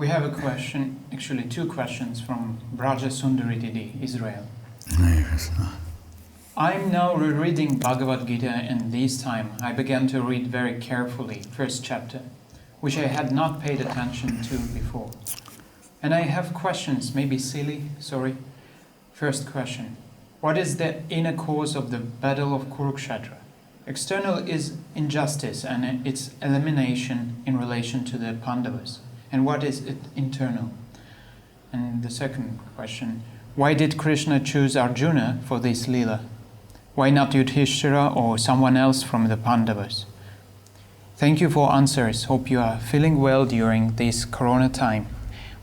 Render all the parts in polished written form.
We have a question, actually two questions from Bhakti Sudhir Goswami, Israel. I'm now rereading Bhagavad Gita, and this time I began to read very carefully first chapter, which I had not paid attention to before. And I have questions, maybe silly, sorry. First question. What is the inner cause of the Battle of Kuruksetra? External is injustice and its elimination in relation to the Pandavas. And what is it internal? And the second question. Why did Krishna choose Arjuna for this Leela? Why not Yudhishthira or someone else from the Pandavas? Thank you for answers. Hope you are feeling well during this Corona time.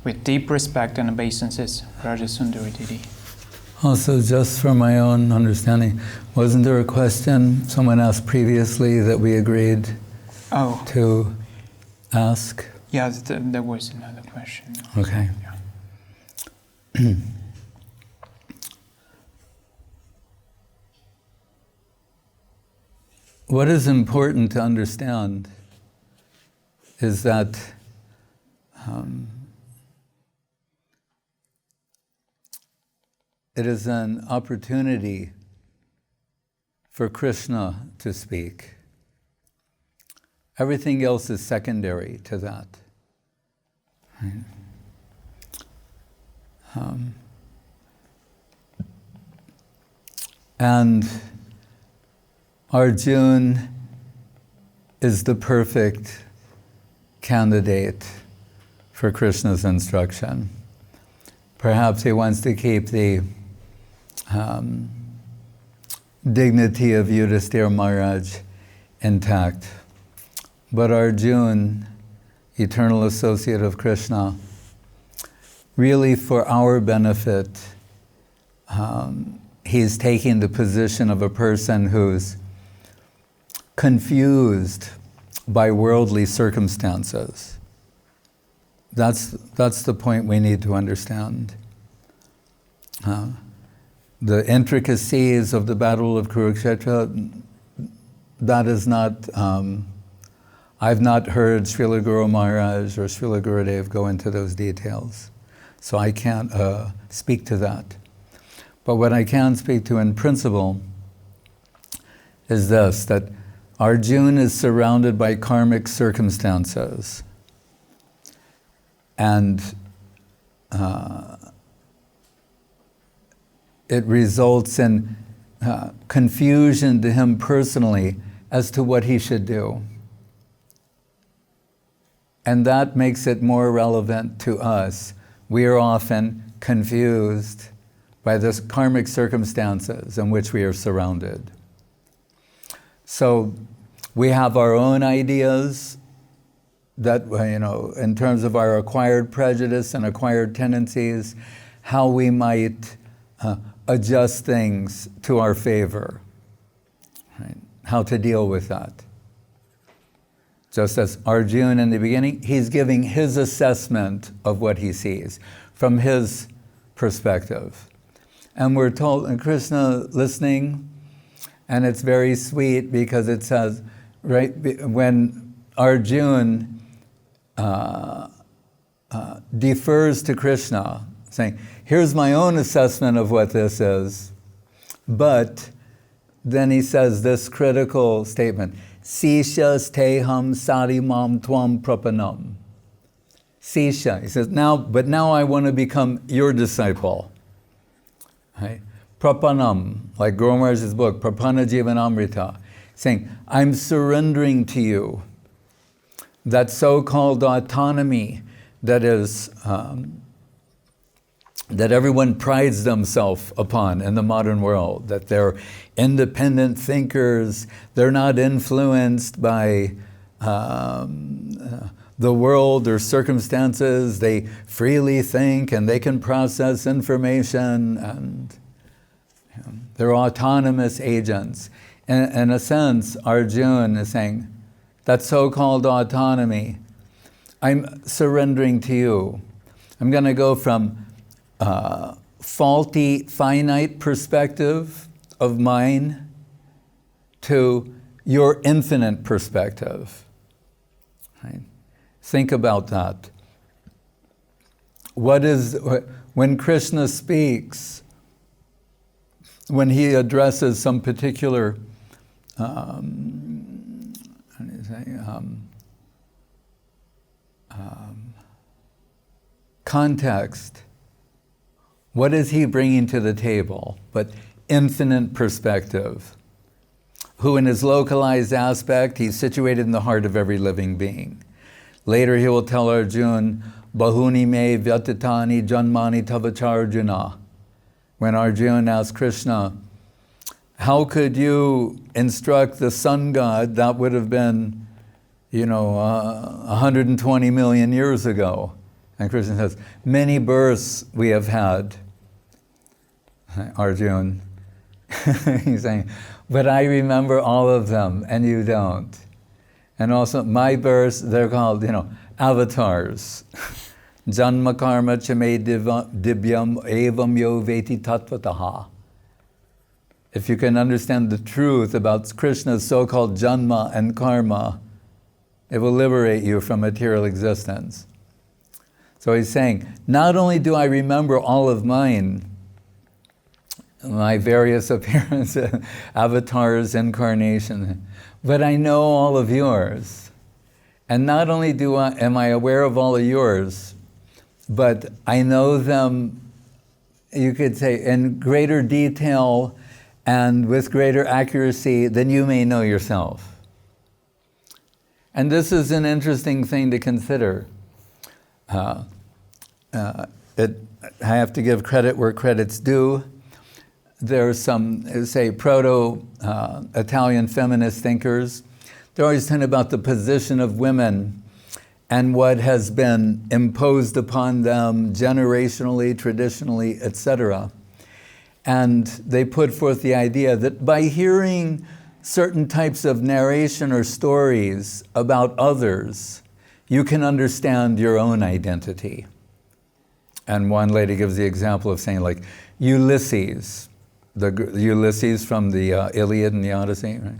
With deep respect and obeisances, Bhakti Sudhir Goswami. Also, just for my own understanding, wasn't there a question someone asked previously that we agreed to ask? Yeah, there was another question. Okay. Yeah. What is important to understand is that it is an opportunity for Krishna to speak. Everything else is secondary to that. Right? And Arjuna is the perfect candidate for Krishna's instruction. Perhaps he wants to keep the dignity of Yudhishthira Maharaj intact. But Arjuna, eternal associate of Krishna, really for our benefit, he's taking the position of a person who's confused by worldly circumstances. That's the point we need to understand. The intricacies of the Battle of Kuruksetra, that is not, I've not heard Srila Guru Maharaj or Srila Gurudev go into those details. So I can't speak to that. But what I can speak to in principle is this, that Arjuna is surrounded by karmic circumstances. And it results in confusion to him personally as to what he should do. And that makes it more relevant to us. We are often confused by the karmic circumstances in which we are surrounded. So we have our own ideas that, in terms of our acquired prejudice and acquired tendencies, how we might adjust things to our favor, right? How to deal with that. Just as Arjuna in the beginning, he's giving his assessment of what he sees from his perspective. And we're told, and Krishna listening, and it's very sweet because it says, right, when Arjuna defers to Krishna, saying, here's my own assessment of what this is, but then he says this critical statement, Sishas teham sarimam tvam prapanam. Sisha, he says, but now I want to become your disciple. Right? Prapanam, like Guru Maharaj's book, Prapana Jivanamrita, saying, I'm surrendering to you. That so-called autonomy that is, that everyone prides themselves upon in the modern world, that they're independent thinkers, they're not influenced by the world or circumstances, they freely think and they can process information and they're autonomous agents. In a sense, Arjuna is saying, that so-called autonomy, I'm surrendering to you. I'm going to go from faulty, finite perspective of mine to your infinite perspective. Right? Think about that. when Krishna speaks, when he addresses some particular context, what is he bringing to the table but infinite perspective? Who in his localized aspect, he's situated in the heart of every living being. Later he will tell Arjuna, Bahuni me vyatitani janmani tavacharjuna. When Arjuna asked Krishna, how could you instruct the sun god? That would have been, 120 million years ago. And Krishna says, many births we have had. Arjuna, he's saying, but I remember all of them and you don't. And also my births, they're called, avatars. Janma karma chame divyam evam yo veti tattvataha. If you can understand the truth about Krishna's so-called janma and karma, it will liberate you from material existence. So he's saying, not only do I remember all of mine, my various appearances, avatars, incarnation, but I know all of yours. And not only am I aware of all of yours, but I know them, you could say, in greater detail and with greater accuracy than you may know yourself. And this is an interesting thing to consider. I have to give credit where credit's due. There are some, say, proto-Italian feminist thinkers. They're always talking about the position of women and what has been imposed upon them generationally, traditionally, etc. And they put forth the idea that by hearing certain types of narration or stories about others, you can understand your own identity. And one lady gives the example of saying, like, Ulysses, Ulysses from the Iliad and the Odyssey, right?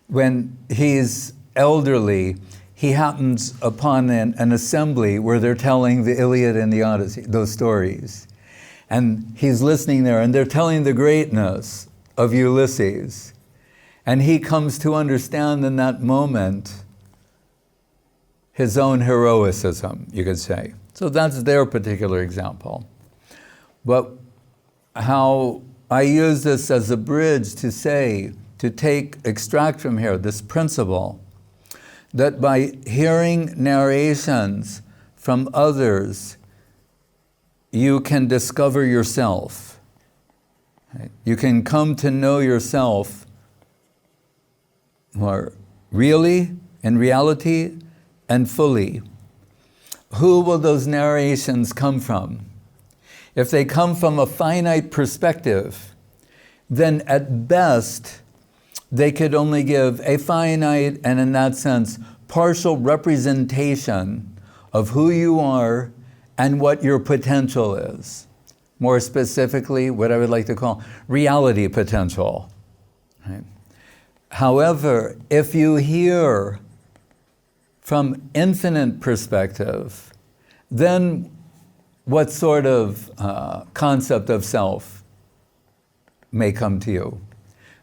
When he's elderly, he happens upon an assembly where they're telling the Iliad and the Odyssey, those stories. And he's listening there, and they're telling the greatness of Ulysses. And he comes to understand in that moment his own heroicism, you could say. So that's their particular example. But how I use this as a bridge to say, extract from here this principle that by hearing narrations from others, you can discover yourself. Right? You can come to know yourself more really, in reality, and fully. Who will those narrations come from? If they come from a finite perspective, then at best, they could only give a finite and, in that sense, partial representation of who you are and what your potential is. More specifically, what I would like to call reality potential. Right? However, if you hear from infinite perspective, then what sort of concept of self may come to you?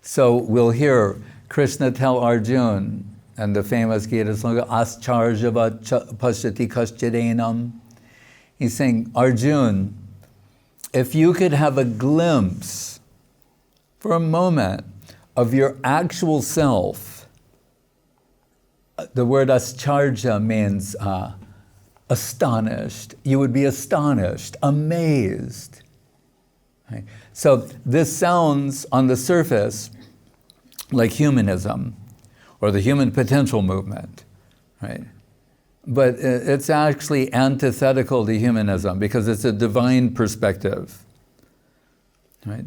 So we'll hear Krishna tell Arjuna, and the famous Gita slogan, Ascharjava pashyati kaschidenam. He's saying, Arjuna, if you could have a glimpse for a moment of your actual self, the word ascharja means astonished. You would be astonished, amazed. Right? So this sounds on the surface like humanism or the human potential movement, right? But it's actually antithetical to humanism because it's a divine perspective, right?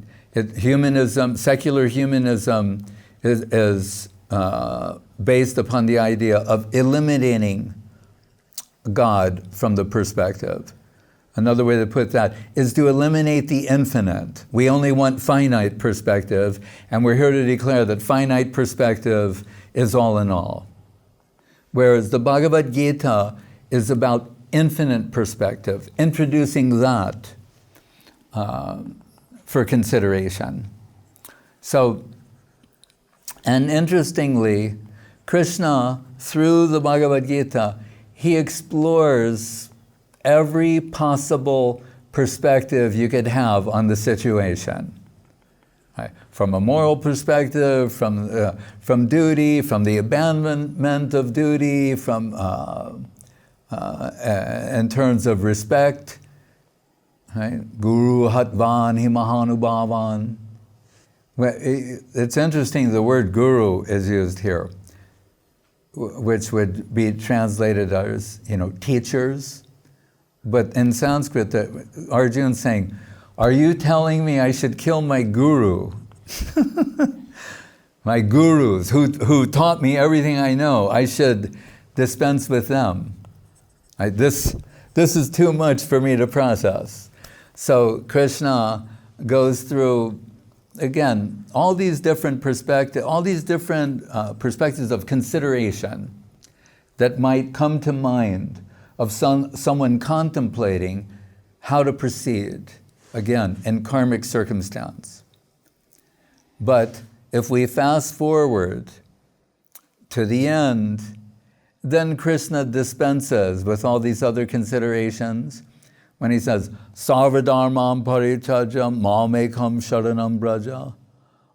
Secular humanism is based upon the idea of eliminating God from the perspective. Another way to put that is to eliminate the infinite. We only want finite perspective, and we're here to declare that finite perspective is all in all. Whereas the Bhagavad Gita is about infinite perspective, introducing that for consideration. So, and interestingly, Krishna, through the Bhagavad Gita, he explores every possible perspective you could have on the situation. Right? From a moral perspective, from duty, from the abandonment of duty, from in terms of respect, right? Guru Hatvan Himahanubhavan. Well, it's interesting, the word guru is used here, which would be translated as, teachers. But in Sanskrit, Arjuna's saying, are you telling me I should kill my guru? My gurus who taught me everything I know, I should dispense with them. This is too much for me to process. So Krishna goes through, again, all these different perspectives of consideration that might come to mind of someone contemplating how to proceed, again, in karmic circumstance. But if we fast forward to the end, then Krishna dispenses with all these other considerations when he says, Sarvadharmam parityajya mamekam sharanam braja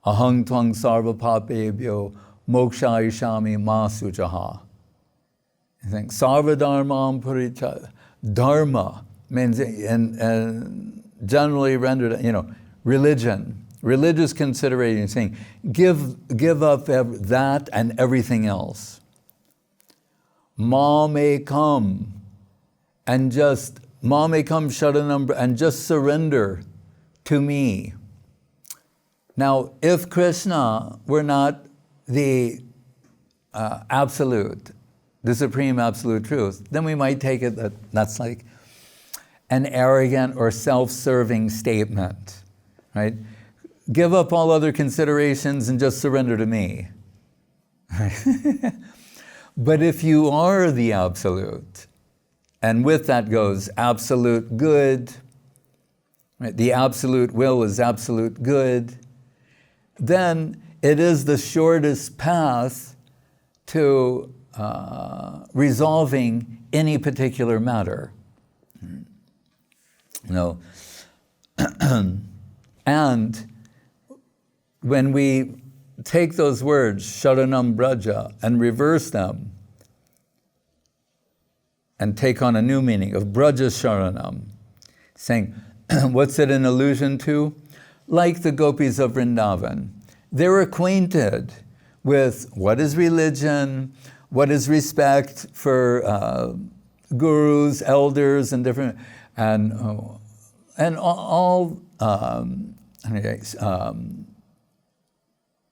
ahang tvang sarvapapebhyo mokshayishami ma sujaha. I think Sarvadharmam parityajya, dharma means, and generally rendered, religion, religious consideration, saying, give up that and everything else. Mamekam, and just Mamekam sharanam, and just surrender to me. Now, if Krishna were not the absolute, the supreme absolute truth, then we might take it that that's like an arrogant or self-serving statement, right? Give up all other considerations and just surrender to me. But if you are the absolute, and with that goes absolute good, right? The absolute will is absolute good, then it is the shortest path to resolving any particular matter. And when we take those words, sharanam braja, and reverse them, and take on a new meaning of braja sharanam, saying, what's it an allusion to? Like the gopis of Vrindavan. They're acquainted with what is religion, what is respect for gurus, elders, and different, and all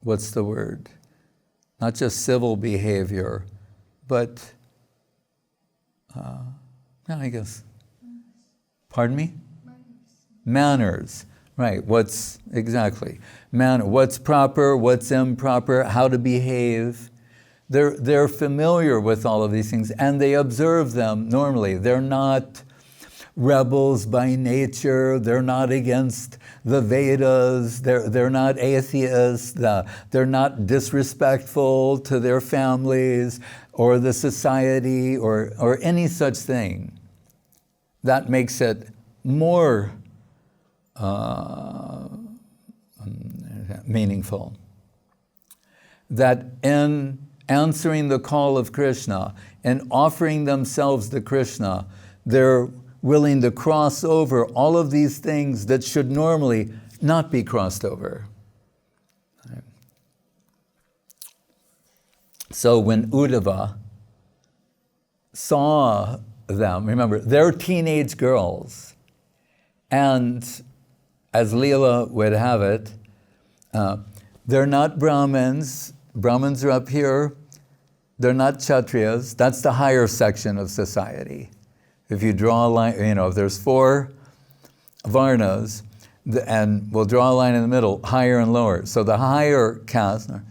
what's the word? Not just civil behavior, but I guess. Pardon me? Manners. Right. What's exactly what's proper, what's improper, how to behave. They're familiar with all of these things, and they observe them normally. They're not rebels by nature. They're not against the Vedas. They're not atheists. They're not disrespectful to their families or the society or any such thing. That makes it more meaningful. That in answering the call of Krishna and offering themselves to Krishna, they're willing to cross over all of these things that should normally not be crossed over. So when Uddhava saw them, remember, they're teenage girls, and as Leela would have it, they're not Brahmins. Brahmins are up here. They're not Kshatriyas. That's the higher section of society. If you draw a line, if there's 4 varnas, and we'll draw a line in the middle, higher and lower. So the higher caste are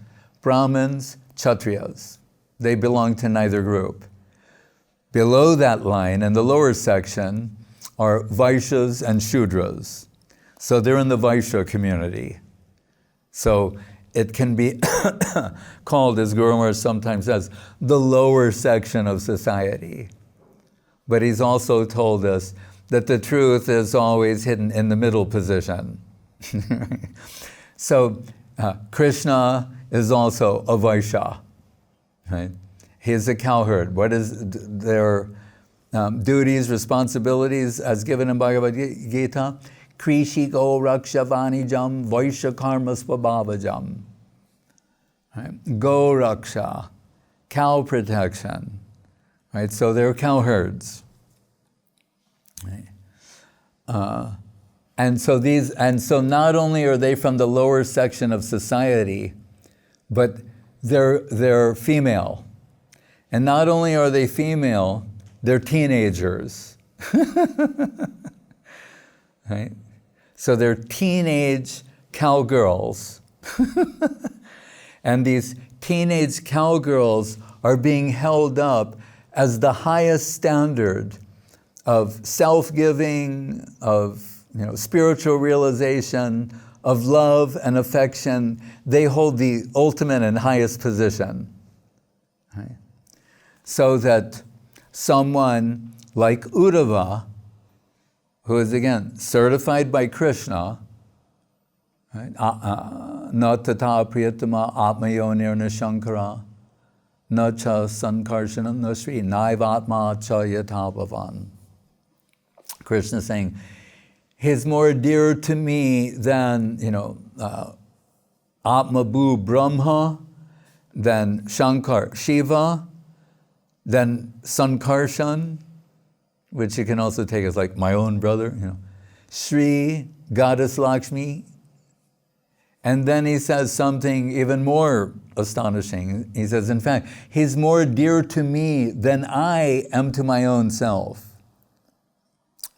Brahmins, Kshatriyas. They belong to neither group. Below that line, in the lower section, are Vaishyas and Shudras. So they're in the Vaishya community. So it can be called, as Guru Maharaj sometimes says, the lower section of society. But he's also told us that the truth is always hidden in the middle position. So Krishna is also a Vaishya, right? He is a cowherd. What is their duties, responsibilities as given in Bhagavad Gita? Krishi go rakshavani jam vaishya karma svabhavajam. Right? Go raksha, cow protection. Right? So they're cowherds. Right? And so not only are they from the lower section of society, but they're female. And not only are they female, they're teenagers. Right? So they're teenage cowgirls. And these teenage cowgirls are being held up as the highest standard of self-giving, of spiritual realization, of love and affection. They hold the ultimate and highest position. Right? So that someone like Uddhava, who is again certified by Krishna, right? Na tata priyatama atmayonir na shankara, na cha sankarshanam na sri naivatma cha yatavavan. Krishna is saying, he's more dear to me than, Atmabhu Brahma, than Shankar Shiva, than Sankarshan, which you can also take as like my own brother, Sri, Goddess Lakshmi. And then he says something even more astonishing. He says, in fact, he's more dear to me than I am to my own self.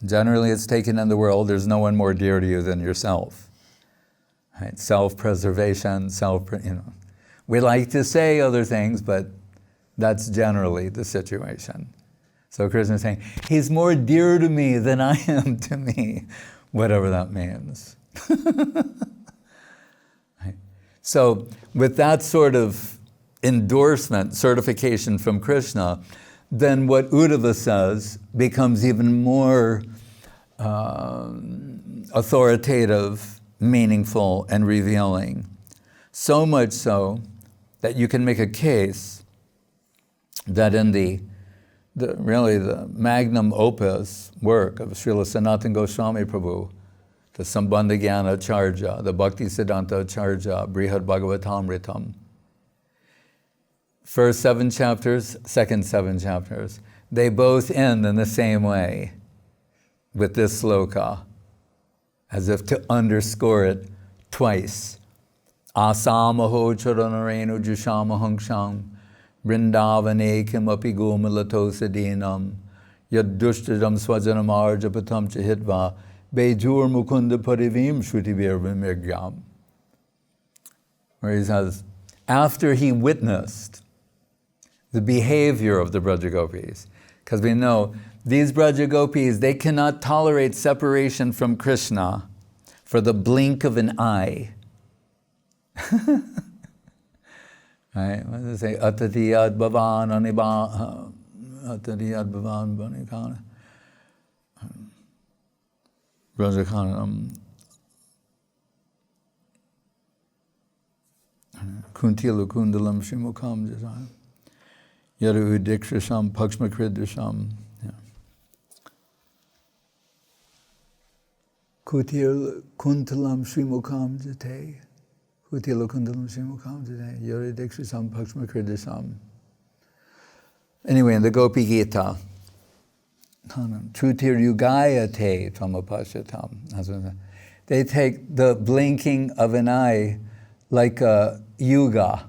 Generally, it's taken in the world, there's no one more dear to you than yourself. Right? Self-preservation, We like to say other things, but that's generally the situation. So Krishna is saying, he's more dear to me than I am to me, whatever that means. Right? So with that sort of endorsement, certification from Krishna, then what Uddhava says becomes even more authoritative, meaningful, and revealing. So much so that you can make a case that in the magnum opus work of Srila Sanatana Goswami Prabhu, the Sambandha Jnana Charja, the Bhakti Siddhanta Charja, Brihad Bhagavatamritam, first 7 chapters, second 7 chapters, they both end in the same way, with this sloka, as if to underscore it twice. Asamaho charanarenu jushamahangsham vrindavane kimapi gomilatosadinam yaddushtadam swajanam arjapatam chahitva bejur mukunda parivim shrutivir. Where he says, after he witnessed the behavior of the Brajagopis, because we know these Brajagopis, they cannot tolerate separation from Krishna for the blink of an eye. Right? What does it say? Atatiyad bhavan anibha, atatiyad bhavan banikana. Brajakanam. Kuntilu kundalam shimukam jazayam. Yadu udikshasham pakshmakridasham. Kutir kuntalam shrimukam jate. Kutila kundalam shrimukam jate. Yadu udikshasham pakshmakridasham. Anyway, in the Gopi Gita, Trutir yugayate tamapasyatam. They take the blinking of an eye like a yuga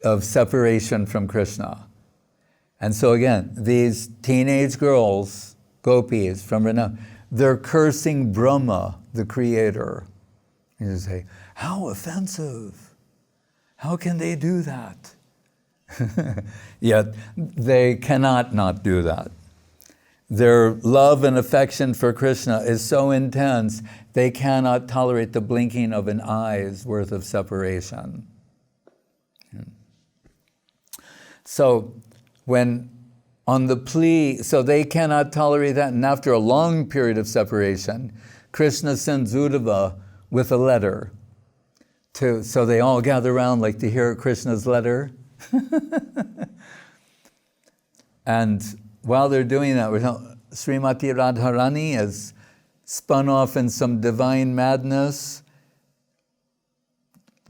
of separation from Krishna. And so again, these teenage girls, gopis from Vrindavan, they're cursing Brahma, the creator. You say, how offensive. How can they do that? Yet they cannot not do that. Their love and affection for Krishna is so intense, they cannot tolerate the blinking of an eye's worth of separation. So when on the plea, so they cannot tolerate that, and after a long period of separation, Krishna sends Uddhava with a letter so they all gather around like to hear Krishna's letter. And while they're doing that, Srimati Radharani has spun off in some divine madness,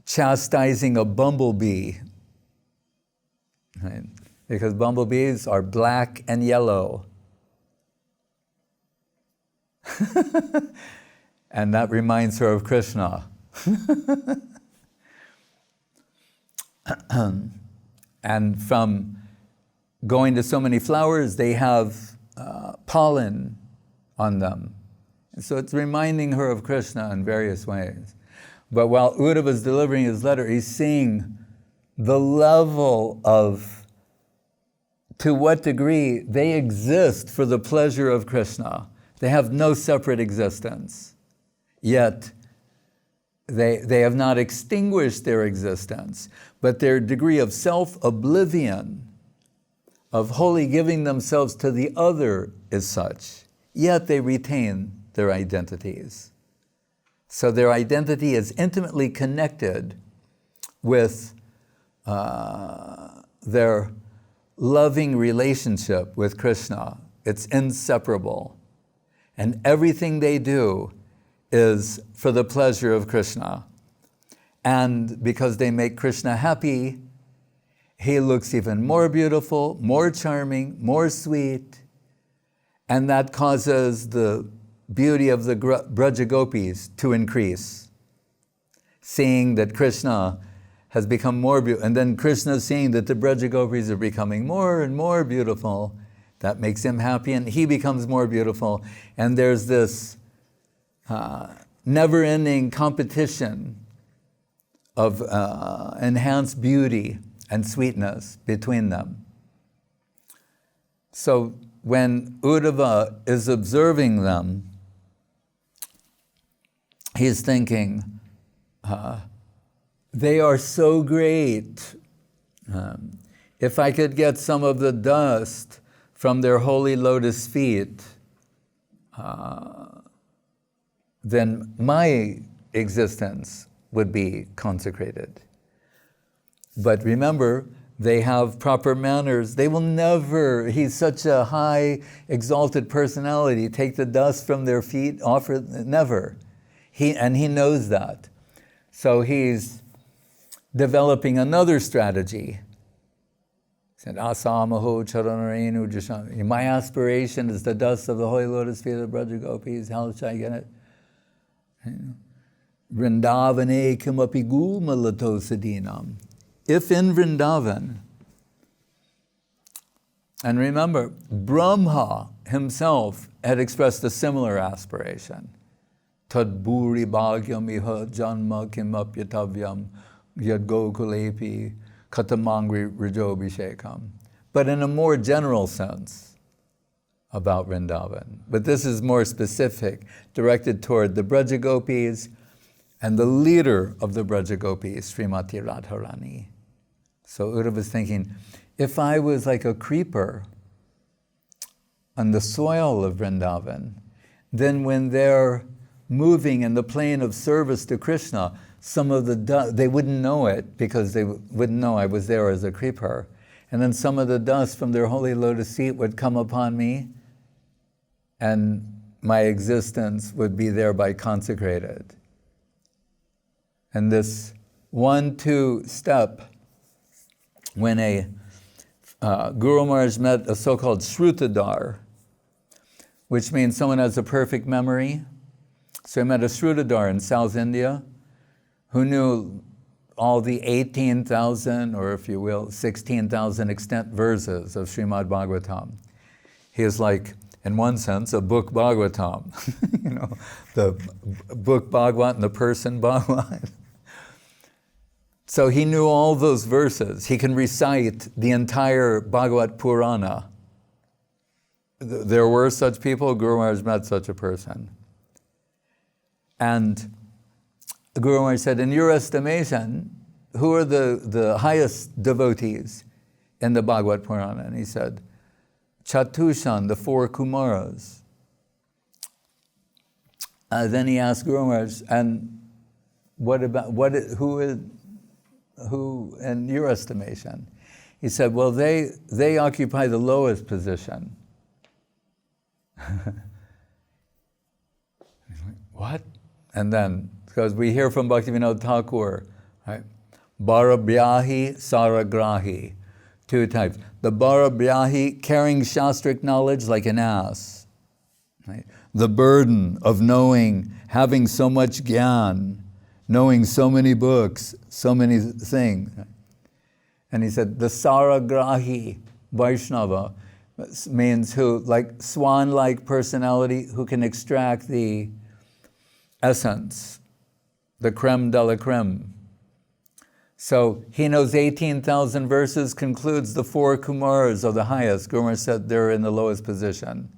chastising a bumblebee. Right? Because bumblebees are black and yellow. And that reminds her of Krishna. And from going to so many flowers, they have pollen on them. And so it's reminding her of Krishna in various ways. But while Uddhava is delivering his letter, he's seeing the level of to what degree they exist for the pleasure of Krishna. They have no separate existence. Yet they have not extinguished their existence, but their degree of self-oblivion, of wholly giving themselves to the other is such, yet they retain their identities. So their identity is intimately connected with their loving relationship with Krishna. It's inseparable. And everything they do is for the pleasure of Krishna. And because they make Krishna happy, he looks even more beautiful, more charming, more sweet, and that causes the beauty of the Braja Gopis to increase, seeing that Krishna has become more beautiful. And then Krishna seeing that the Braja Gopis are becoming more and more beautiful. That makes him happy, and he becomes more beautiful. And there's this never-ending competition of enhanced beauty and sweetness between them. So when Uddhava is observing them, he's thinking, they are so great. If I could get some of the dust from their holy lotus feet, then my existence would be consecrated. But remember, they have proper manners. They will never, he's such a high, exalted personality, take the dust from their feet, offer, never. And he knows that. So he's developing another strategy. He said, Asamaho charanarenu jashami. My aspiration is the dust of the holy lotus feet of the Braja Gopis. How shall I get it? Vrindavane kimapi gulmalatosadinam. If in Vrindavan, and remember, Brahma himself had expressed a similar aspiration. Tad bhuri bhagyam iha janma kimapyatavyam yad gokulepi katamangri rajobhishekam. But in a more general sense about Vrindavan. But this is more specific, directed toward the Braja Gopis and the leader of the Braja Gopis, Srimati Radharani. So Uddhava was thinking, if I was like a creeper on the soil of Vrindavan, then when they're moving in the plane of service to Krishna, some of the dust, they wouldn't know it because they wouldn't know I was there as a creeper. And then some of the dust from their holy lotus feet would come upon me, and my existence would be thereby consecrated. And this 1-2 step, when a Guru Maharaj met a so-called Shrutadar, which means someone has a perfect memory. So he met a Shrutadar in South India who knew all the 18,000, or if you will, 16,000 extant verses of Srimad Bhagavatam. He is like, in one sense, a book Bhagavatam. You know, the book Bhagavat and the person Bhagavat. So he knew all those verses. He can recite the entire Bhagavat Purana. There were such people. Guru Maharaj met such a person. And Guru Maharaj said, in your estimation, who are the highest devotees in the Bhagavat Purana? And he said, Chatushan, the 4 Kumaras. Then he asked Guru Maharaj, and who in your estimation? He said, well, they occupy the lowest position. What? And then, because we hear from Bhaktivinoda Thakur, right? Bharabhyahi, Saragrahi, 2 types. The Bharabhyahi, carrying shastric knowledge like an ass. Right? The burden of knowing, having so much gyan, knowing so many books, so many things. And he said, the Saragrahi, Vaishnava, means who, like swan-like personality, who can extract the essence, the creme de la creme. So he knows 18,000 verses, concludes the 4 Kumaras are the highest. Guru Maharaj said they're in the lowest position.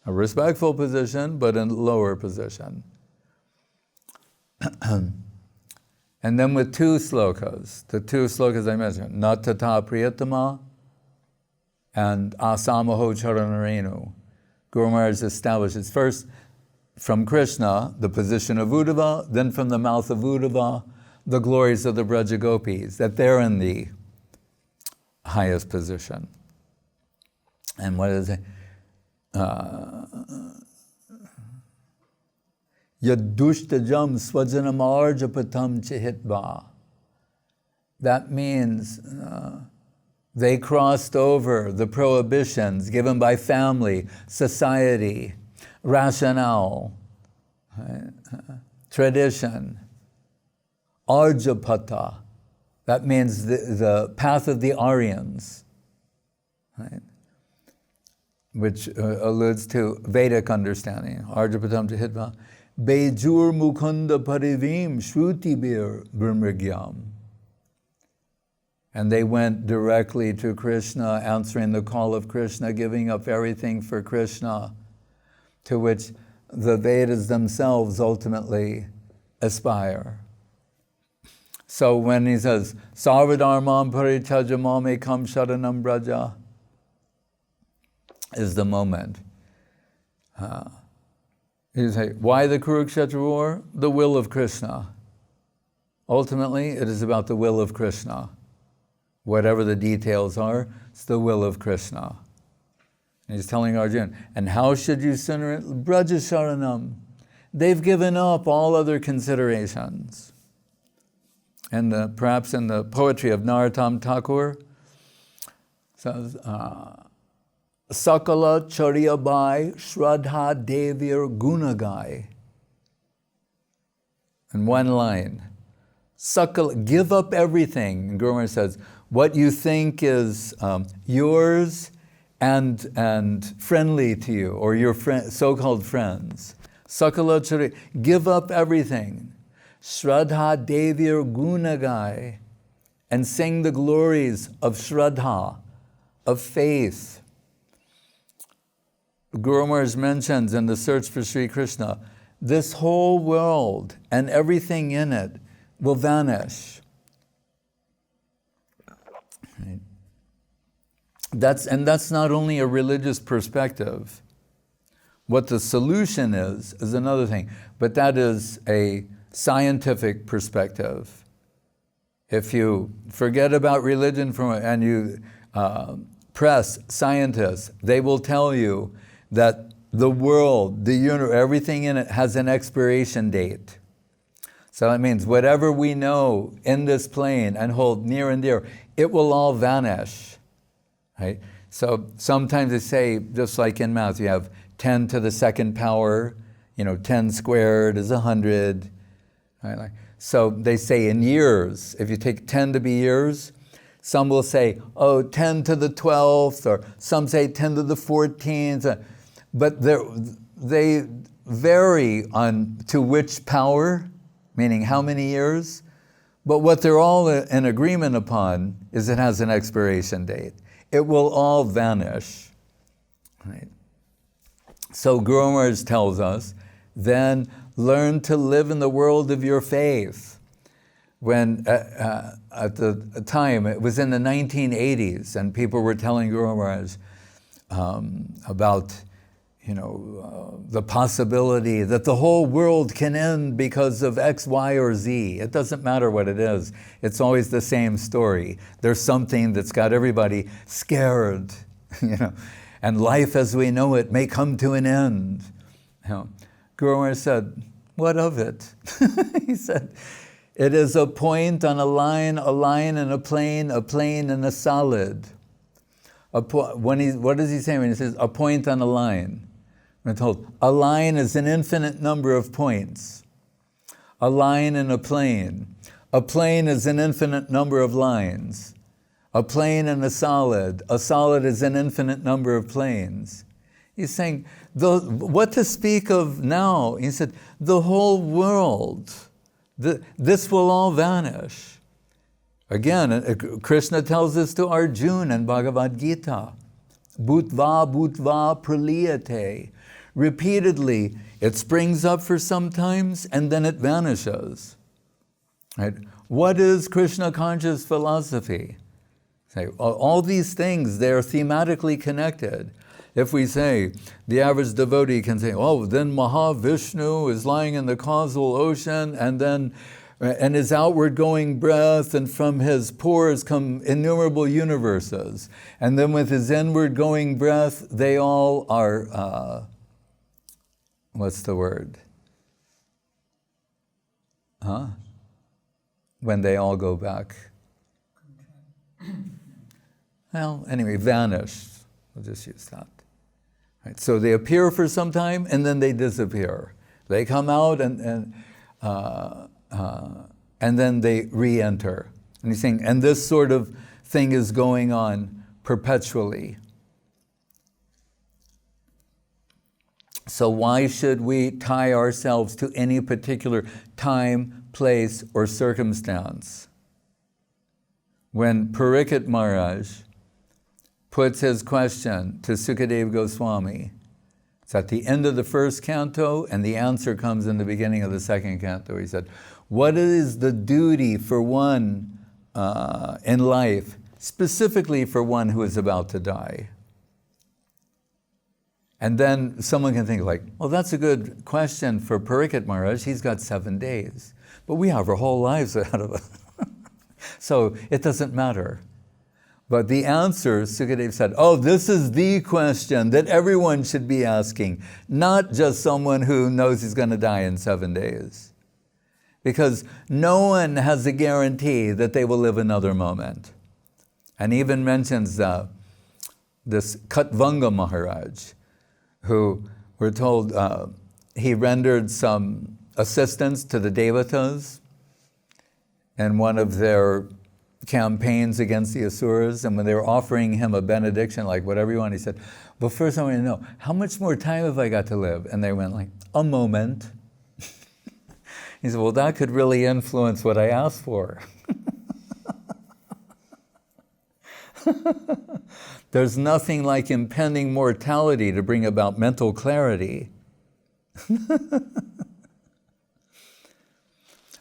A respectful position, but in lower position. And then with 2 slokas, the 2 slokas I mentioned, Natata Priyatama and Asamaho Charanarenu. Guru Maharaj establishes first from Krishna, the position of Uddhava, then from the mouth of Uddhava, the glories of the Braja Gopis, that they're in the highest position. And what is it? Yadushtajam swajanamarjapatam chihitva. That means they crossed over the prohibitions given by family, society, rationale, tradition. Arjapata, that means the path of the Aryans, right? Which alludes to Vedic understanding. Arjapatam chihitva. Bejur mukunda parivim shruti bir brahmrigyam. And they went directly to Krishna, answering the call of Krishna, giving up everything for Krishna, to which the Vedas themselves ultimately aspire. So when he says, Sarvadharmam parityajamam ekam sharanam braja, is the moment. You say, why the Kurukshetra war? The will of Krishna. Ultimately, it is about the will of Krishna. Whatever the details are, it's the will of Krishna. And he's telling Arjuna, and how should you center it? Braja Sharanam. They've given up all other considerations. And perhaps in the poetry of Narottam Thakur, says, Sakala Chariyabai Shraddha Devir Gunagai. In one line, Sakala, give up everything. And Guru Maharaj says, what you think is yours and friendly to you, or your so-called friends. Sakala Chariya, give up everything. Shraddha Devir Gunagai, and sing the glories of Shraddha, of faith. Guru Maharaj mentions in the Search for Sri Krishna, this whole world and everything in it will vanish. That's not only a religious perspective. What the solution is another thing, but that is a scientific perspective. If you forget about religion and you press scientists, they will tell you that the world, the universe, everything in it has an expiration date. So that means whatever we know in this plane and hold near and dear, it will all vanish. Right? So sometimes they say, just like in math, you have 10 to the second power, 10 squared is 100. Right? So they say in years, if you take 10 to be years, some will say, 10 to the 12th, or some say 10 to the 14th. But they vary on to which power, meaning how many years, But what they're all in agreement upon is it has an expiration date. It will all vanish. Right? So Guru Maharaj tells us, then learn to live in the world of your faith. When at the time, it was in the 1980s, and people were telling Guru Maharaj about the possibility that the whole world can end because of X, Y, or Z. It doesn't matter what it is. It's always the same story. There's something that's got everybody scared, and life as we know it may come to an end. Guru Maharaj said, what of it? He said, it is a point on a line in a plane in a solid. What does he say when he says, a point on a line? We're told, a line is an infinite number of points. A line in a plane. A plane is an infinite number of lines. A plane and a solid is an infinite number of planes. He's saying, what to speak of now? He said, the whole world, this will all vanish. Again, Krishna tells this to Arjuna in Bhagavad Gita. Bhutva bhutva praliyate. Repeatedly, it springs up for some times and then it vanishes. Right? What is Krishna conscious philosophy? Say, all these things, they're thematically connected. If we say, the average devotee can say, then Mahavishnu is lying in the causal ocean, and his outward going breath, and from his pores come innumerable universes. And then with his inward going breath, they all are, what's the word? When they all go back. Well, anyway, vanished. We'll just use that. Right, so they appear for some time and then they disappear. They come out and then they re-enter. And he's saying, and this sort of thing is going on perpetually. So why should we tie ourselves to any particular time, place, or circumstance? When Parikshit Maharaj puts his question to Sukadeva Goswami, it's at the end of the first canto, and the answer comes in the beginning of the second canto. He said, what is the duty for one in life, specifically for one who is about to die? And then someone can think well, that's a good question for Parikshit Maharaj. He's got 7 days. But we have our whole lives ahead of us. So it doesn't matter. But the answer, Sukadeva said, this is the question that everyone should be asking, not just someone who knows he's going to die in 7 days. Because no one has a guarantee that they will live another moment. And even mentions this Katvanga Maharaj, who we're told he rendered some assistance to the Devatas in one of their campaigns against the Asuras, and when they were offering him a benediction, whatever you want, he said, well, first I want to know, how much more time have I got to live? And they went a moment. He said, well, that could really influence what I asked for. There's nothing like impending mortality to bring about mental clarity.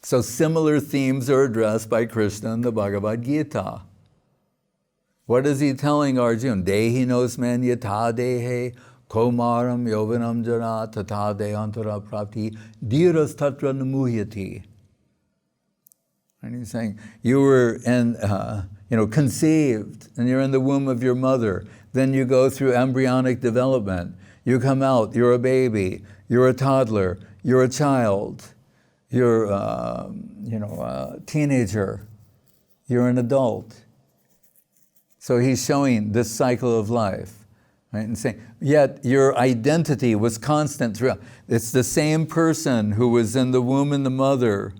So similar themes are addressed by Krishna in the Bhagavad Gita. What is he telling Arjuna? Dehi nosman yatha dehe komaram yovanam jara tata deyantara prapti dhiras tatra namuhyati. And he's saying, you were conceived, and you're in the womb of your mother. Then you go through embryonic development. You come out, you're a baby, you're a toddler, you're a child. You're a teenager, you're an adult. So he's showing this cycle of life, right? And saying, yet your identity was constant throughout. It's the same person who was in the womb in the mother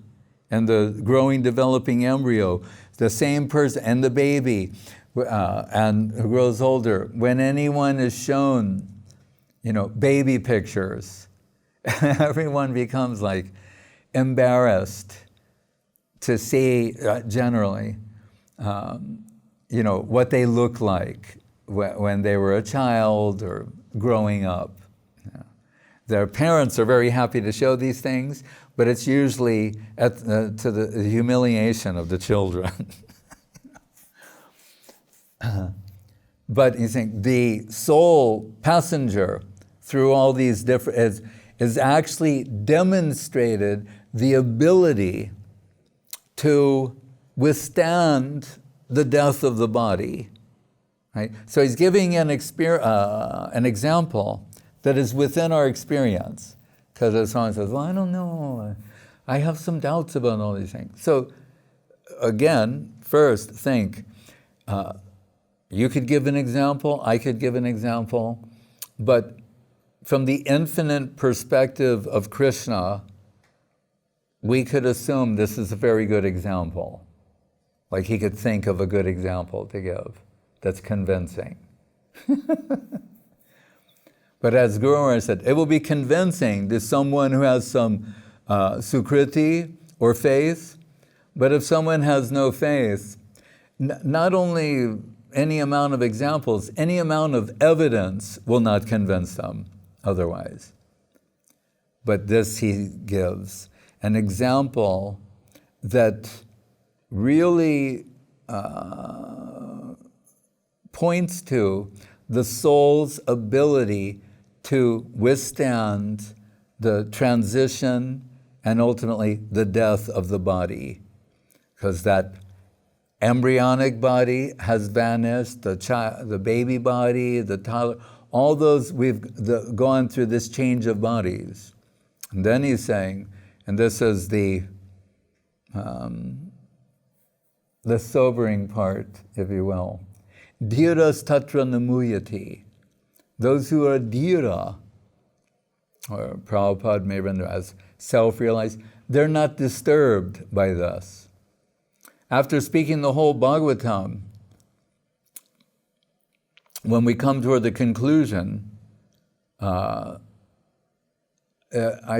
and the growing, developing embryo, the same person, and the baby, and who grows older. When anyone is shown, baby pictures, everyone becomes embarrassed to see generally, what they look like when they were a child or growing up. Their parents are very happy to show these things, but it's usually to the humiliation of the children. But you think the soul passenger through all these different is actually demonstrated the ability to withstand the death of the body. Right? So he's giving an example that is within our experience. Because as someone says, well, I don't know, I have some doubts about all these things. So again, first think, you could give an example, I could give an example, but from the infinite perspective of Krishna, we could assume this is a very good example. Like he could think of a good example to give that's convincing. But as Guru Maharaj said, it will be convincing to someone who has some sukriti or faith, but if someone has no faith, not only any amount of examples, any amount of evidence will not convince them otherwise. But this he gives, an example that really points to the soul's ability to withstand the transition and ultimately the death of the body. Because that embryonic body has vanished, the baby body, the toddler, all those, we've gone through this change of bodies. And then he's saying, and this is the sobering part, if you will, dhiras tatra namuyati. Those who are dhira, or Prabhupada may render as self-realized, they're not disturbed by this. After speaking the whole Bhagavatam, when we come toward the conclusion, I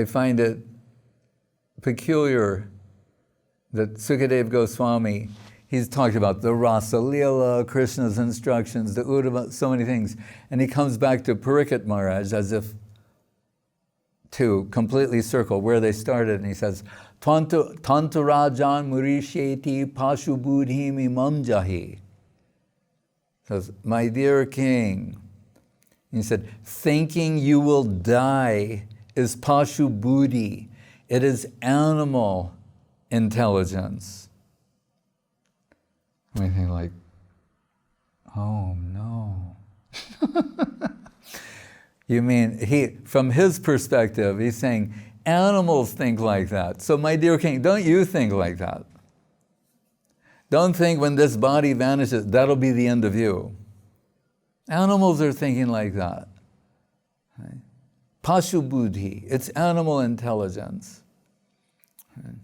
find it peculiar that Sukadeva Goswami, he's talked about the Rasa Leela, Krishna's instructions, the Uddhava, so many things. And he comes back to Parikshit Maharaj as if to completely circle where they started. And he says, Tantu Rajan Murisheti Pashu Buddhim Imam Jahi. Says, my dear king, he said, thinking you will die is Pashu Buddhi. It is animal intelligence. We think like, oh no. You mean, from his perspective, he's saying, animals think like that. So my dear king, don't you think like that. Don't think when this body vanishes, that'll be the end of you. Animals are thinking like that. Right? Pashu buddhi, it's animal intelligence. Right?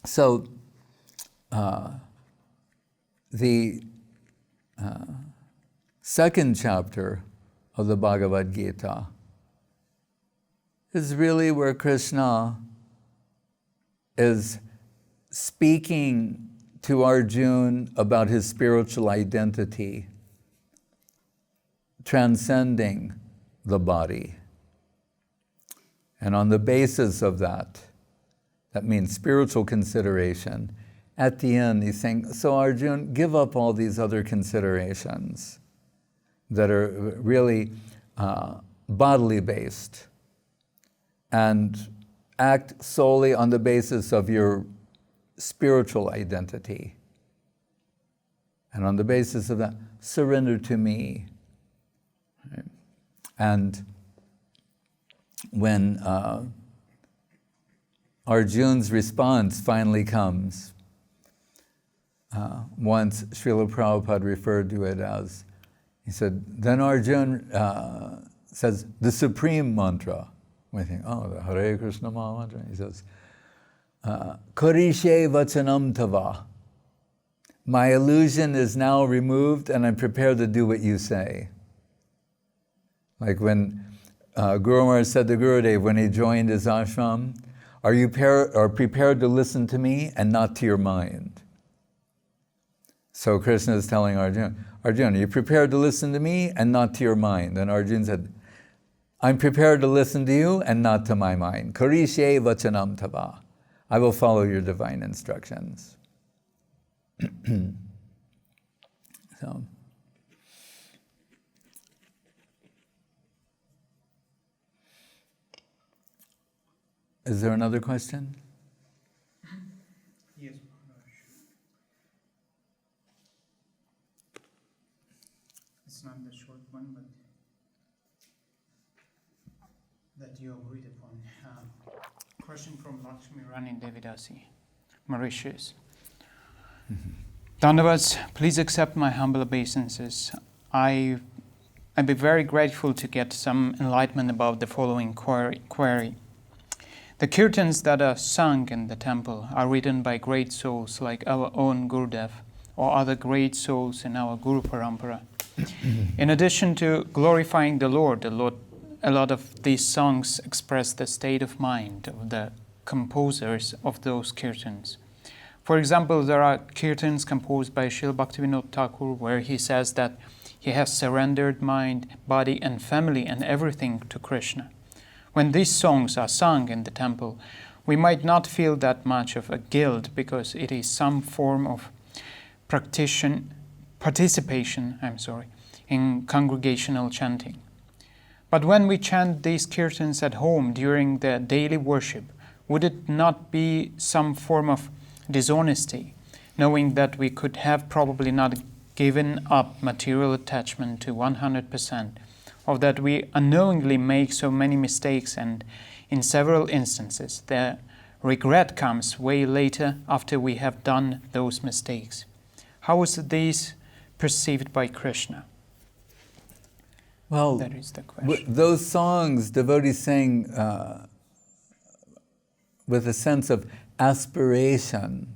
So, the second chapter of the Bhagavad Gita is really where Krishna is speaking to Arjuna about his spiritual identity, transcending the body. And on the basis of that means spiritual consideration, at the end he's saying, so Arjuna, give up all these other considerations that are really bodily based and act solely on the basis of your spiritual identity. And on the basis of that, surrender to me. Right? And when Arjuna's response finally comes, once Srila Prabhupada referred to it as, he said, then Arjuna says the supreme mantra. We think, oh, the Hare Krishna Maha mantra. He says, Karishe vachanam tava. My illusion is now removed and I'm prepared to do what you say. Like when Guru Maharaj said to Gurudev when he joined his ashram, Are you prepared to listen to me and not to your mind? So Krishna is telling Arjuna, Arjuna, are you prepared to listen to me and not to your mind? And Arjuna said, I'm prepared to listen to you and not to my mind. Karishe vachanam tava. I will follow your divine instructions. So, is there another question? Yes. It's not the short one, but that you agreed upon. Question from Lakshmi Rani Devidasi, Mauritius. Dandavats, please accept my humble obeisances. I'd be very grateful to get some enlightenment about the following query. The kirtans that are sung in the temple are written by great souls like our own Gurudev or other great souls in our Guru Parampara. In addition to glorifying the Lord, a lot of these songs express the state of mind of the composers of those kirtans. For example, there are kirtans composed by Srila Bhaktivinoda Thakur where he says that he has surrendered mind, body and family and everything to Krishna. When these songs are sung in the temple, we might not feel that much of a guilt because it is some form of participation in congregational chanting. But when we chant these kirtans at home during the daily worship, would it not be some form of dishonesty, knowing that we could have probably not given up material attachment to 100%, or that we unknowingly make so many mistakes and in several instances the regret comes way later after we have done those mistakes? How is this perceived by Krishna? Well, that is the question. Those songs devotees sing with a sense of aspiration.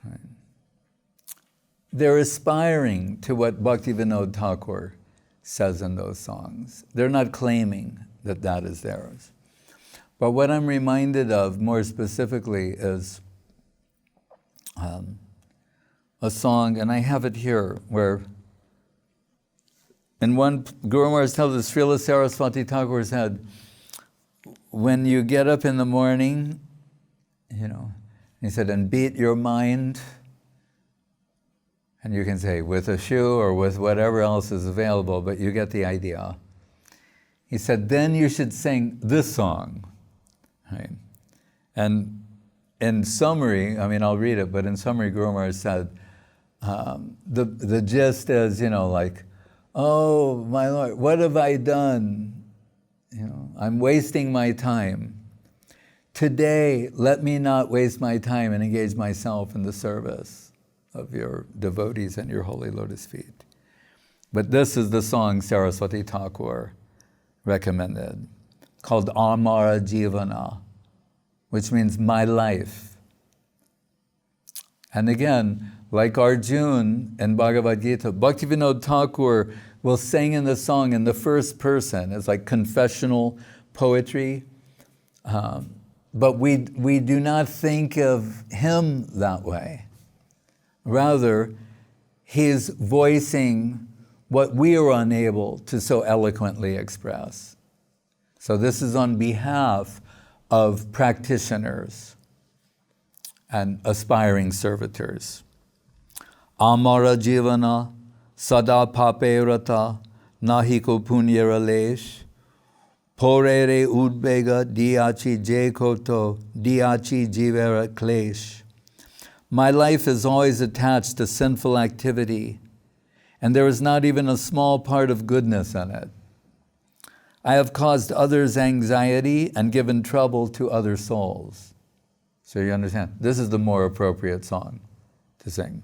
Right? They're aspiring to what Bhaktivinoda Thakur says in those songs. They're not claiming that that is theirs. But what I'm reminded of more specifically is a song, and I have it here, where in one, Guru Maharaj tells us, Srila Saraswati Thakur said, when you get up in the morning, he said, and beat your mind, and you can say with a shoe or with whatever else is available, but you get the idea. He said, then you should sing this song. Right? And in summary, I'll read it, but in summary, Guru Maharaj said, the gist is, like, oh, my Lord, what have I done? I'm wasting my time. Today, let me not waste my time and engage myself in the service of your devotees and your holy lotus feet. But this is the song Saraswati Thakur recommended, called Amara Jivana, which means my life. And again, like Arjuna in Bhagavad Gita, Bhaktivinoda Thakur will sing in the song in the first person. It's like confessional poetry. But we do not think of him that way. Rather, he's voicing what we are unable to so eloquently express. So this is on behalf of practitioners and aspiring servitors. Amara Jivana Sada Pape Rata Nahiko Punyara Lesh Porere Udbega Diachi Jekoto Diachi Jivera Klesh. My life is always attached to sinful activity, and there is not even a small part of goodness in it. I have caused others anxiety and given trouble to other souls. So you understand, this is the more appropriate song to sing.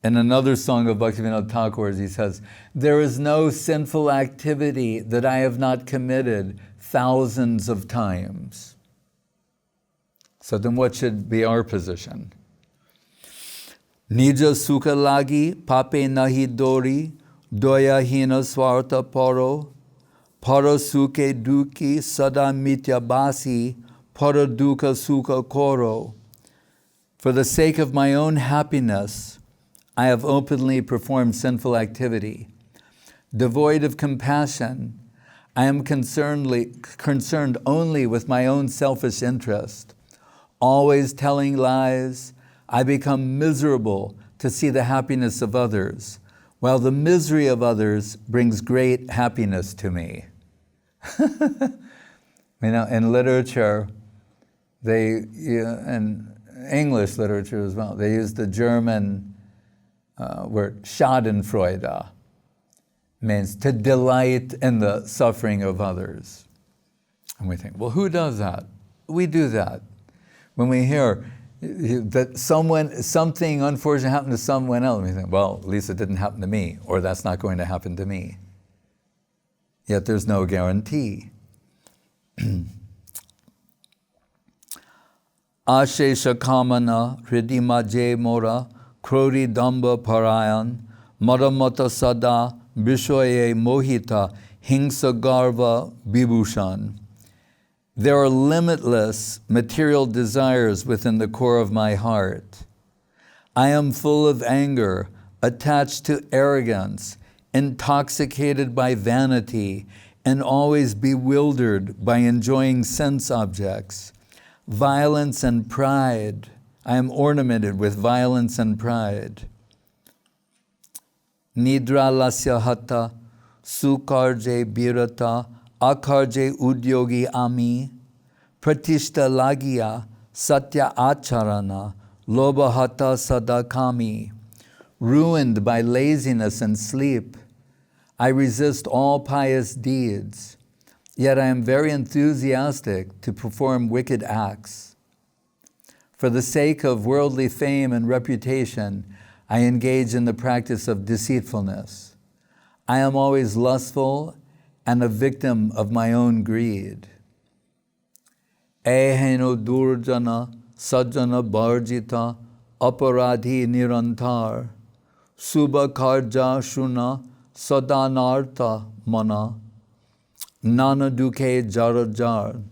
In another song of Bhaktivinoda Thakur's, he says, there is no sinful activity that I have not committed thousands of times. So then what should be our position? Nija sukha lagi pape nahi dori doya hina swarta paro Para suke duki sada mityabasi, para dukkha sukha koro. For the sake of my own happiness, I have openly performed sinful activity. Devoid of compassion, I am concerned only with my own selfish interest. Always telling lies, I become miserable to see the happiness of others, while the misery of others brings great happiness to me. In literature, in English literature as well, they use the German word Schadenfreude, means to delight in the suffering of others. And we think, well, who does that? We do that. When we hear that something unfortunate happened to someone else, we think, well, at least it didn't happen to me, or that's not going to happen to me. Yet there's no guarantee. Ashesha kamana hridimaje mora krori damba parayan maramata sada bishoye mohita hingsa garva vibhushan. There are limitless material desires within the core of my heart. I am full of anger, attached to arrogance, intoxicated by vanity, and always bewildered by enjoying sense objects. Violence and pride. I am ornamented with violence and pride. Nidra lasya hata, sukarje birata, akarje udyogi ami, pratishta lagia, satya acharana, lobahata sadakami. Ruined by laziness and sleep, I resist all pious deeds, yet I am very enthusiastic to perform wicked acts. For the sake of worldly fame and reputation, I engage in the practice of deceitfulness. I am always lustful and a victim of my own greed. Eheno durjana sajjana barjita aparadhi nirantar subha karja shuna sadanartha mana nana duke jarajar.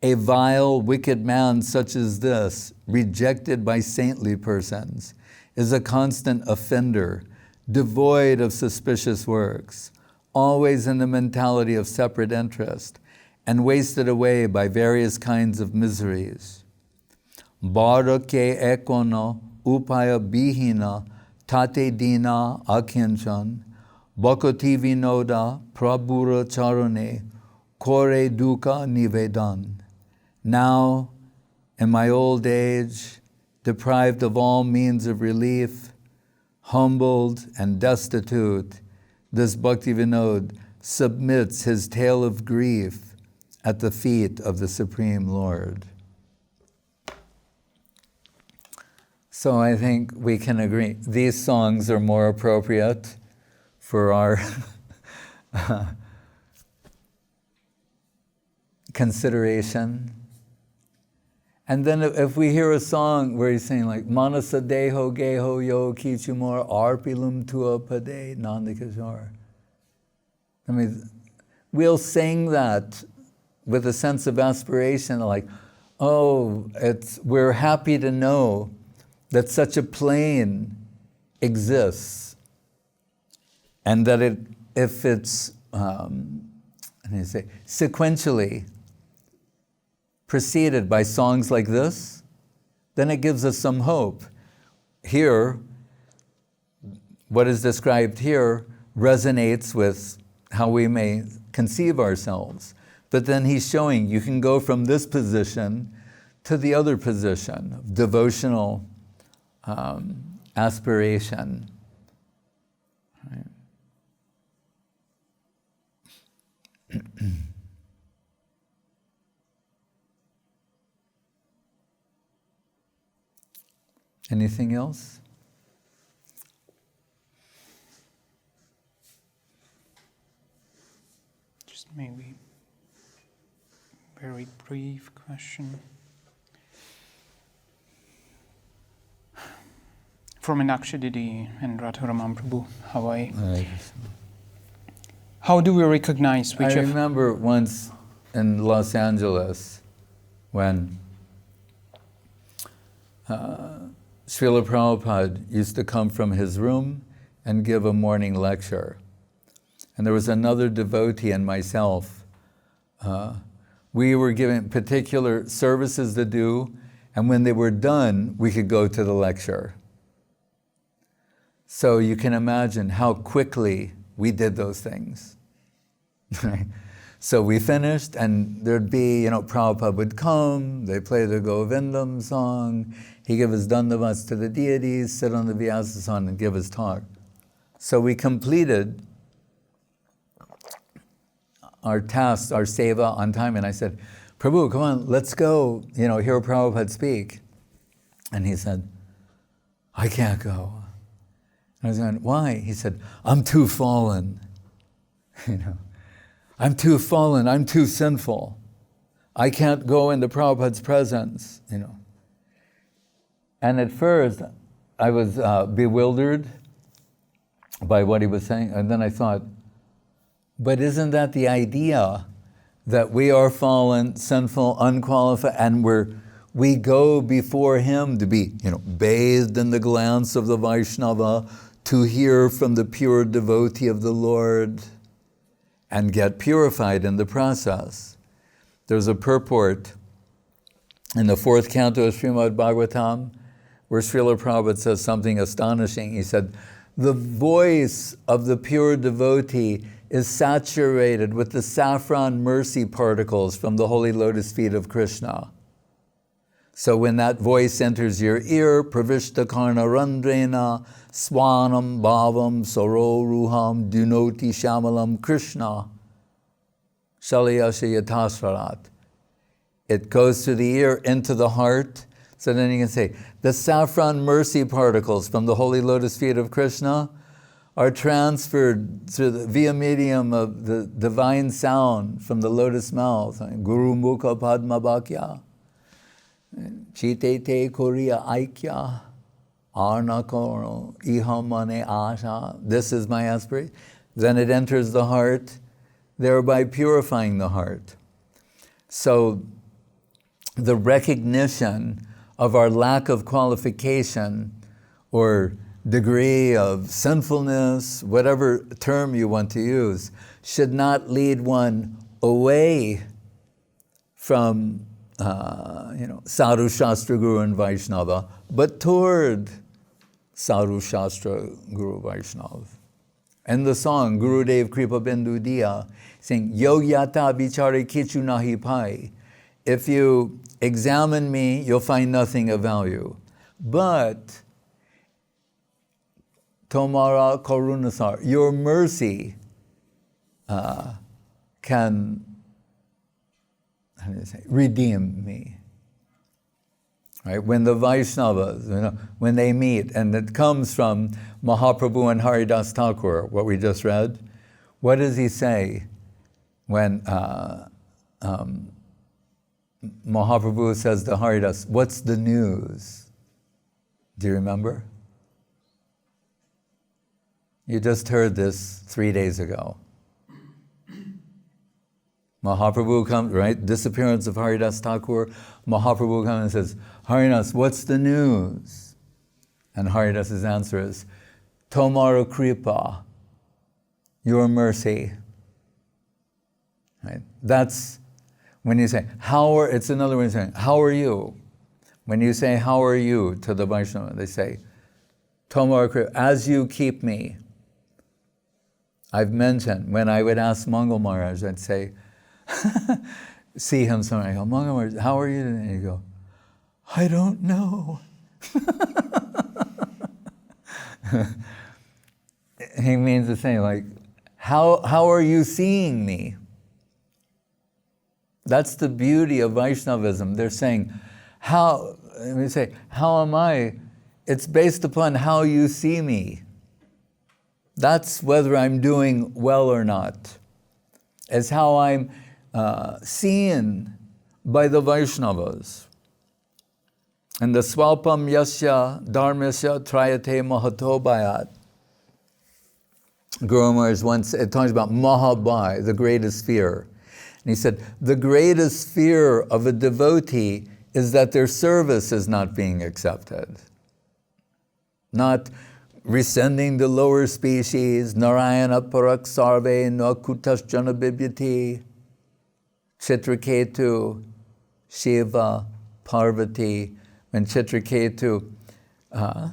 A vile, wicked man such as this, rejected by saintly persons, is a constant offender, devoid of suspicious works, always in the mentality of separate interest, and wasted away by various kinds of miseries. Bharake ekono upaya bihina tate dina akinchan bhakti vinoda prabhura charane kore dukkha nivedan. Now, in my old age, deprived of all means of relief, humbled and destitute, this Bhakti Vinod submits his tale of grief at the feet of the Supreme Lord. So I think we can agree. These songs are more appropriate for our consideration. And then if we hear a song where he's saying like, Manasa deho geho yo kichumor arpilum tua pade nandikajor. I mean, we'll sing that with a sense of aspiration, like, oh, we're happy to know that such a plane exists. And that if it's, sequentially preceded by songs like this, then it gives us some hope. Here, what is described here resonates with how we may conceive ourselves. But then he's showing you can go from this position to the other position of devotional aspiration. Right. Anything else? Just maybe very brief question. From Meenakshi Didi and Radharaman Prabhu, Hawaii. How do we recognize which I of... remember once in Los Angeles when Srila Prabhupada used to come from his room and give a morning lecture. And there was another devotee and myself. We were given particular services to do, and when they were done, we could go to the lecture. So you can imagine how quickly we did those things. So we finished, and there'd be, Prabhupada would come, they play the Govindam song, he give his dandavats to the deities, sit on the Vyasasana and give his talk. So we completed our tasks, our seva on time, and I said, Prabhu, come on, let's go, hear Prabhupada speak. And he said, I can't go. And I was going, why? He said, I'm too fallen. I'm too fallen, I'm too sinful. I can't go into Prabhupada's presence, And at first, I was bewildered by what he was saying, and then I thought, but isn't that the idea that we are fallen, sinful, unqualified, and we go before him to be, bathed in the glance of the Vaishnava, to hear from the pure devotee of the Lord, and get purified in the process. There's a purport in the 4th canto of Srimad Bhagavatam where Srila Prabhupada says something astonishing. He said, the voice of the pure devotee is saturated with the saffron mercy particles from the holy lotus feet of Krishna. So when that voice enters your ear, pravishta karna randrena, swanam bhavam soro ruham dunoti shamalam Krishna, shalayasha yatasvarat. It goes through the ear into the heart. So then you can say, the saffron mercy particles from the holy lotus feet of Krishna are transferred via medium of the divine sound from the lotus mouth, Guru Mukha Padma Bhakya, Chite Te Korea Aikya, Arnakoro Ihamane Asha. This is my aspiration. Then it enters the heart, thereby purifying the heart. So the recognition of our lack of qualification or degree of sinfulness, whatever term you want to use, should not lead one away from Sadhu Shastra Guru and Vaishnava, but toward Sadhu Shastra Guru Vaishnava. And the song, Gurudev Kripa Bindu Diya, saying, Yogyata Vichare Kichu Nahi Pai. If you examine me, you'll find nothing of value. But Tomara Karunasar, your mercy can redeem me. Right? When the Vaishnavas, when they meet, and it comes from Mahaprabhu and Haridas Thakur, what we just read, what does he say when Mahaprabhu says to Haridas, what's the news? Do you remember? You just heard this 3 days ago. Mahaprabhu comes, right? Disappearance of Haridas Thakur. Mahaprabhu comes and says, Haridas, what's the news? And Haridas's answer is, Tomara Kripa, your mercy. Right? That's when you say, it's another way of saying, how are you? When you say, how are you to the Vaishnava, they say, Tomara Kripa, as you keep me. I've mentioned, when I would ask Mangal Maharaj, I'd say, see him somewhere, I go, Mangal Maharaj, how are you today? And he'd go, I don't know. He means the same, like, how are you seeing me? That's the beauty of Vaishnavism. They're saying, when we say, how am I? It's based upon how you see me. That's whether I'm doing well or not. It's how I'm seen by the Vaishnavas. And the swalpam yasya dharmasya trayate mahato bhayat. Guru Maharaj once, it talks about Mahabhai, the greatest fear. And he said, the greatest fear of a devotee is that their service is not being accepted. Not rescinding the lower species, Narayana Parak Sarve no Kutasjana Bibhyati, Chitraketu, Shiva, Parvati, when Chitraketu, out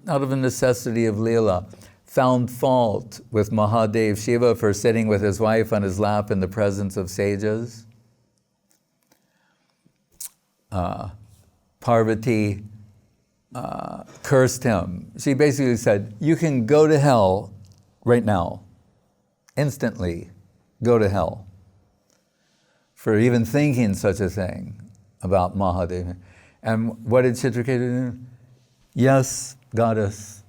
of a necessity of Leela, found fault with Mahadev Shiva for sitting with his wife on his lap in the presence of sages. Parvati cursed him. She basically said, you can go to hell right now, instantly go to hell, for even thinking such a thing about Mahadev. And what did Chitraketu do? Yes, goddess,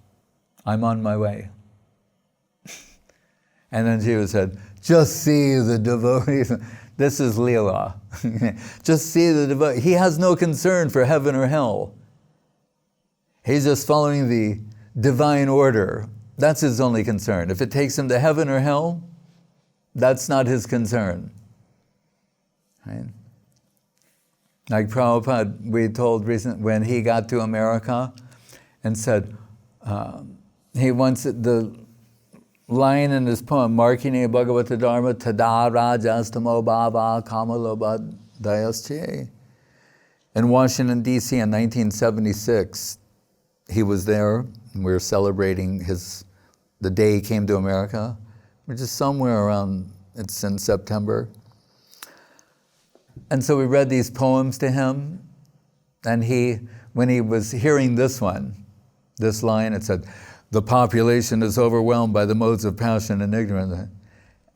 I'm on my way. And then Shiva said, just see the devotees. This is Leela. Just see the devotees. He has no concern for heaven or hell. He's just following the divine order. That's his only concern. If it takes him to heaven or hell, that's not his concern. Right? Like Prabhupada, we told recently, when he got to America and said, he wants the line in his poem, Markini Bhagavata Dharma, Tada Rajastamo Bhava Kamaloba Dayasche. In Washington, D.C. in 1976, he was there, and we were celebrating the day he came to America, which is somewhere around, it's in September. And so we read these poems to him, and when he was hearing this line, it said, the population is overwhelmed by the modes of passion and ignorance.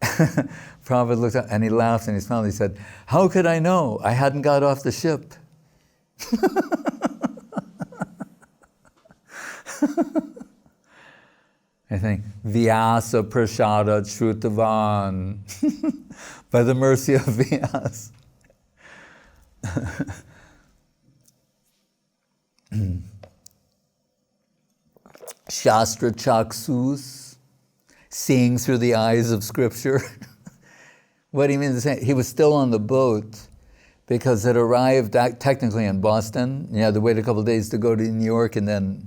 Prabhupada looked up and he laughed and he smiled. He said, how could I know? I hadn't got off the ship. I think, Vyasa Prashada Shrutavan, by the mercy of Vyasa. Shastra Chaksus, seeing through the eyes of scripture. What he means to say, he was still on the boat because it arrived technically in Boston. You had to wait a couple of days to go to New York and then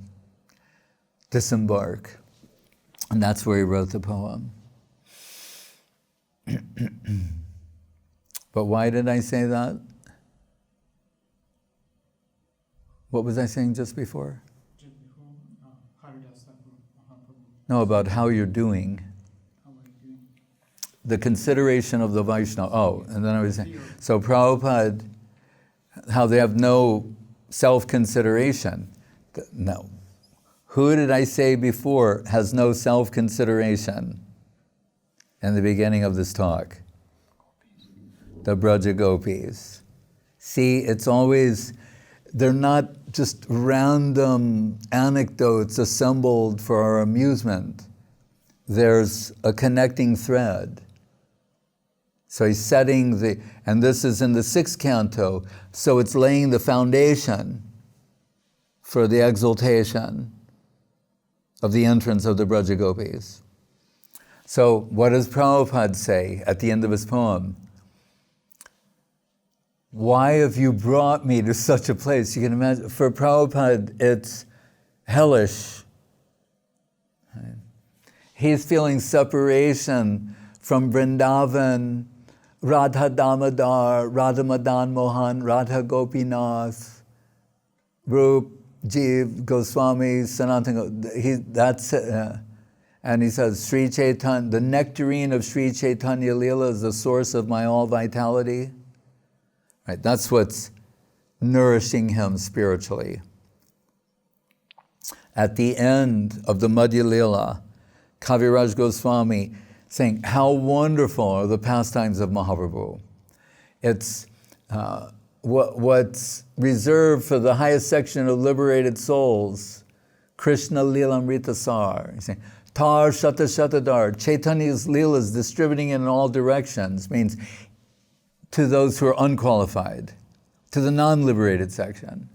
disembark. And that's where he wrote the poem. But why did I say that? What was I saying just before? No, about how you're doing. The consideration of the Vaishnava. Oh, and then I was saying, so Prabhupada, how they have no self-consideration. No. Who did I say before has no self-consideration in the beginning of this talk? The Braja Gopis. See, it's always, they're not just random anecdotes assembled for our amusement. There's a connecting thread. So he's setting and this is in the 6th canto, so it's laying the foundation for the exaltation of the entrance of the Braja Gopis. So what does Prabhupada say at the end of his poem? Why have you brought me to such a place? You can imagine, for Prabhupada, it's hellish. He's feeling separation from Vrindavan, Radha Damodar, Radha Madan Mohan, Radha Gopinath, Rup, Jiv, Goswami, Sanatana. And he says, Sri Chaitanya, the nectarine of Sri Chaitanya Leela is the source of my all vitality. Right, that's what's nourishing him spiritually. At the end of the Madhya Lila, Kaviraj Goswami saying, how wonderful are the pastimes of Mahaprabhu. It's what's reserved for the highest section of liberated souls, Krishna Lilamrita Sar. He's saying, Tar Shata Shatadar, Chaitanya's Leelas distributing in all directions, means to those who are unqualified, to the non-liberated section.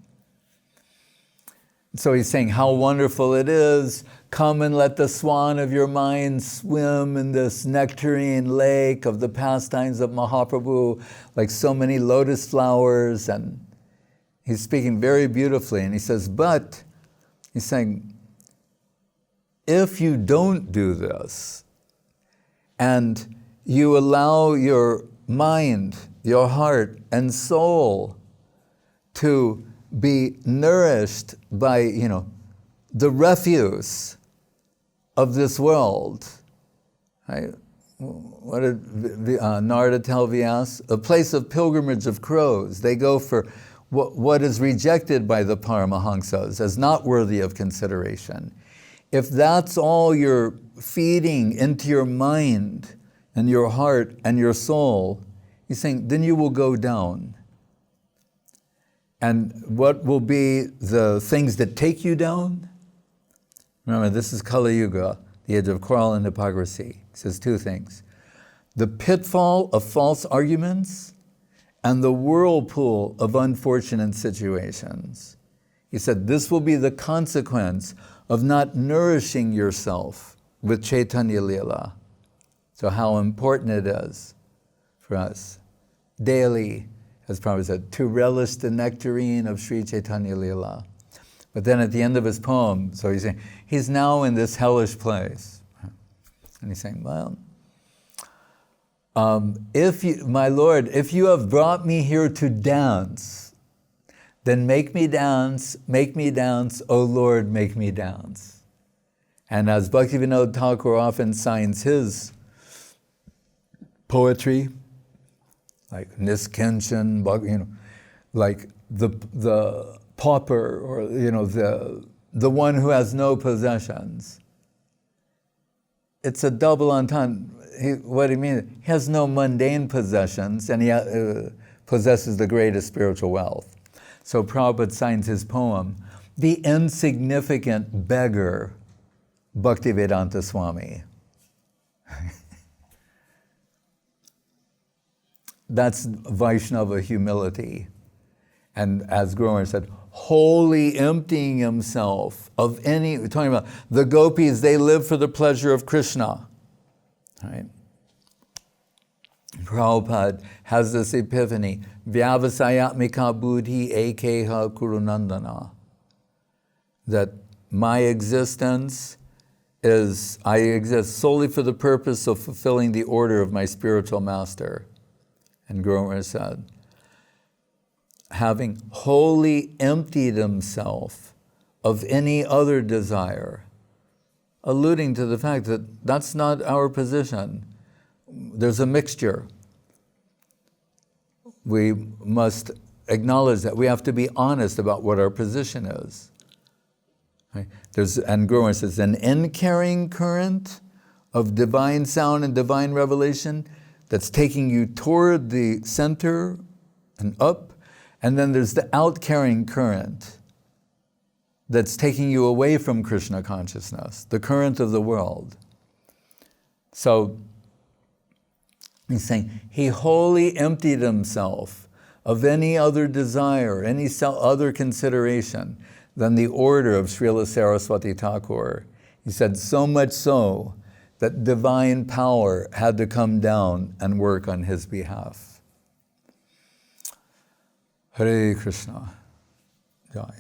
So he's saying how wonderful it is. Come and let the swan of your mind swim in this nectarine lake of the pastimes of Mahaprabhu, like so many lotus flowers. And he's speaking very beautifully. And he says, but, he's saying, if you don't do this, and you allow your mind, your heart, and soul to be nourished by, the refuse of this world. Right? What did Narada tell Vyasa? A place of pilgrimage of crows. They go for what is rejected by the Paramahamsas as not worthy of consideration. If that's all you're feeding into your mind and your heart and your soul, he's saying, then you will go down. And what will be the things that take you down? Remember, this is Kali Yuga, the age of quarrel and hypocrisy. He says two things. The pitfall of false arguments and the whirlpool of unfortunate situations. He said, this will be the consequence of not nourishing yourself with Chaitanya Lila. So how important it is for us daily, as Prabhupada said, to relish the nectarine of Sri Chaitanya Lila. But then at the end of his poem, so he's saying, he's now in this hellish place. And he's saying, well, my Lord, if you have brought me here to dance, then make me dance, O Lord, make me dance. And as Bhaktivinoda Thakur often signs his poetry, like Niskinchan, like the pauper, or the one who has no possessions. It's a double entendre. What he means, he has no mundane possessions, and he possesses the greatest spiritual wealth. So Prabhupada signs his poem, The Insignificant Beggar, Bhaktivedanta Swami. That's Vaishnava humility. And as Grover said, wholly emptying himself of we're talking about the gopis, they live for the pleasure of Krishna. Right? Prabhupada has this epiphany, Vyavasayatmika buddhi ekeha kurunandana, that my existence I exist solely for the purpose of fulfilling the order of my spiritual master. And Grover said, having wholly emptied himself of any other desire, alluding to the fact that that's not our position. There's a mixture. We must acknowledge that. We have to be honest about what our position is. Right? And Grover says, an in-carrying current of divine sound and divine revelation that's taking you toward the center and up, and then there's the out-carrying current that's taking you away from Krishna consciousness, the current of the world. So he's saying he wholly emptied himself of any other desire, any other consideration than the order of Srila Saraswati Thakur. He said, so much so that divine power had to come down and work on his behalf. Hare Krishna. Jai.